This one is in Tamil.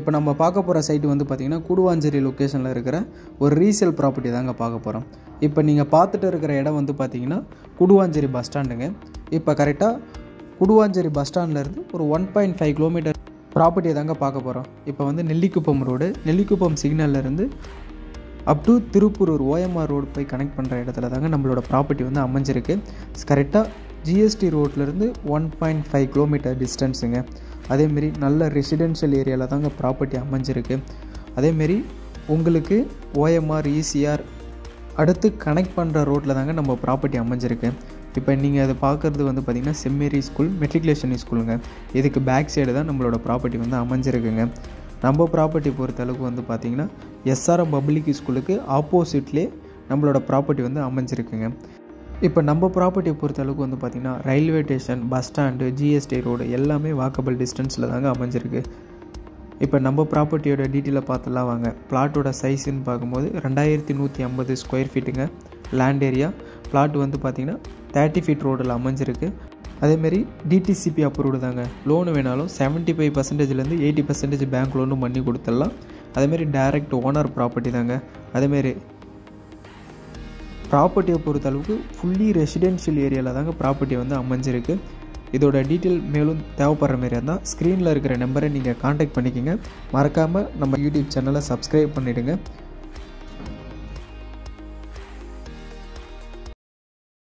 இப்போ நம்ம பார்க்க போகிற சைட்டு வந்து பார்த்திங்கன்னா கூடுவாஞ்சேரி லொக்கேஷனில் இருக்கிற ஒரு ரீசேல் ப்ராப்பர்ட்டி தாங்க பார்க்க போகிறோம். இப்போ நீங்கள் பார்த்துட்டு இருக்கிற இடம் வந்து பார்த்திங்கன்னா கூடுவாஞ்சேரி பஸ் ஸ்டாண்டுங்க. இப்போ கரெக்டாக கூடுவாஞ்சேரி பஸ் ஸ்டாண்ட்லேருந்து ஒரு 1.5 கிலோமீட்டர் ப்ராப்பர்ட்டியை தாங்க பார்க்க போகிறோம். இப்போ வந்து நெல்லிக்குப்பம் ரோடு, நெல்லிக்குப்பம் சிக்னல்லேருந்து up to Thiruporur OMR road போய் கனெக்ட் பண்ணுற இடத்துல தாங்க நம்மளோட ப்ராப்பர்ட்டி வந்து அமைஞ்சிருக்கு. கரெக்டாக ஜிஎஸ்டி ரோட்லேருந்து 1.5 கிலோமீட்டர் டிஸ்டன்ஸுங்க. அதேமாரி நல்ல ரெசிடென்ஷியல் ஏரியாவில் தாங்க ப்ராப்பர்ட்டி அமைஞ்சிருக்கு. அதேமாரி உங்களுக்கு ஓஎம்ஆர் இசிஆர் அடுத்து கனெக்ட் பண்ணுற ரோட்டில் தாங்க நம்ம ப்ராப்பர்ட்டி அமைஞ்சிருக்கு. இப்போ நீங்கள் அதை பார்க்குறது வந்து பார்த்திங்கன்னா செம்மேரி ஸ்கூல் மெட்ரிகுலேஷன் ஸ்கூலுங்க. இதுக்கு பேக் சைடு தான் நம்மளோட ப்ராப்பர்ட்டி வந்து அமைஞ்சிருக்குங்க. நம்ம ப்ராப்பர்ட்டி பொறுத்தளவுக்கு வந்து பார்த்திங்கன்னா எஸ்ஆர்எம் பப்ளிக் ஸ்கூலுக்கு ஆப்போசிட்லேயே நம்மளோட ப்ராப்பர்ட்டி வந்து அமைஞ்சிருக்குங்க. இப்போ நம்ம ப்ராப்பர்ட்டியை பொறுத்தளவுக்கு வந்து பார்த்திங்கன்னா railway station, bus stand, GST road எல்லாமே வாக்கபிள் டிஸ்டன்ஸில் தாங்க அமைஞ்சிருக்கு. இப்போ நம்ம ப்ராப்பர்ட்டியோட டீட்டெயிலை பார்த்துலாம் வாங்க. பிளாட்டோட சைஸுன்னு பார்க்கும்போது 2150 ஸ்கொயர் ஃபீட்டுங்க லேண்ட் ஏரியா. பிளாட் வந்து பார்த்திங்கன்னா 30 ஃபீட் ரோடில் அமைஞ்சிருக்கு. அதேமாரி டிடிசிபி அப்ரூவ்டு தாங்க. லோனு வேணாலும் 75%லேருந்து 80% பேங்க் லோனும் பண்ணி கொடுத்துடலாம். அதேமாரி டைரக்ட் ஓனர் ப்ராப்பர்ட்டி தாங்க. அதேமாரி ப்ராப்பர்ட்டியை பொறுத்தளவுக்கு ஃபுல்லி ரெசிடென்ஷியல் ஏரியாவில் தாங்க ப்ராப்பர்ட்டி வந்து அமைஞ்சிருக்கு. இதோட டீட்டெயில் மேலும் தேவைப்படுற மாரி இருந்தால் ஸ்க்ரீனில் இருக்கிற நம்பரை நீங்கள் காண்டாக்ட் பண்ணிக்கோங்க. மறக்காமல் நம்ம யூடியூப் சேனலை சப்ஸ்கிரைப் பண்ணிவிடுங்க.